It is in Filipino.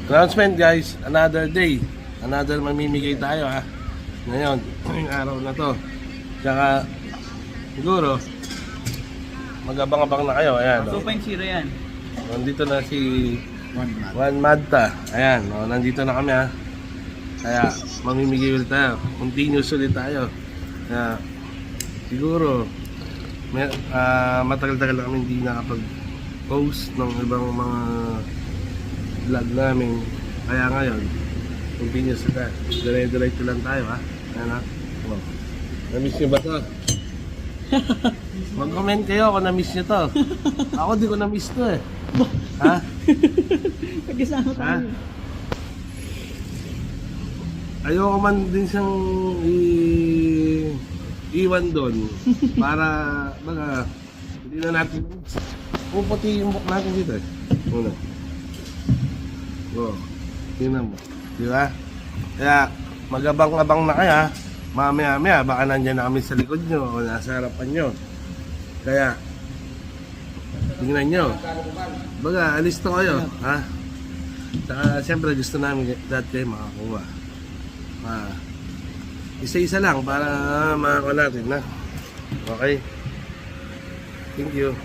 Announcement guys, another day. Another mamimigay tayo ha. Ngayon, yung araw na to. Tsaka, siguro, mag-abang-abang na kayo. Ayan. 2.0 yan. Nandito na si Juan Madta. Ayan, nandito na kami ha. Kaya, mamimigay ulit tayo. Continuous ulit tayo. Kaya, siguro, matagal-tagal na kami hindi nakapag-post ng ibang mga vlog namin. Kaya ngayon, continuous na tayo. Dire-diretso lang tayo ha. Ayan ha. Oh. Na-miss nyo ba to? Mag-comment kayo kung na-miss nyo to. Ako di ko na-miss to eh. Ha? Pag-isama Ha? tayo. Ayoko man din siyang iwan doon para baga hindi na natin puputi yung buhok natin dito eh. Una. Oh, tingnan mo. Di ba? Kaya magabang-abang na kaya mamaya-maya baka nandyan na kami sa likod nyo o nasa harapan nyo. Kaya tingnan nyo. Baga, alis to kayo. Ha? Saka siyempre gusto namin lahat kayo makakuha. Isa-isa lang para makakuha natin na. Okay? Thank you.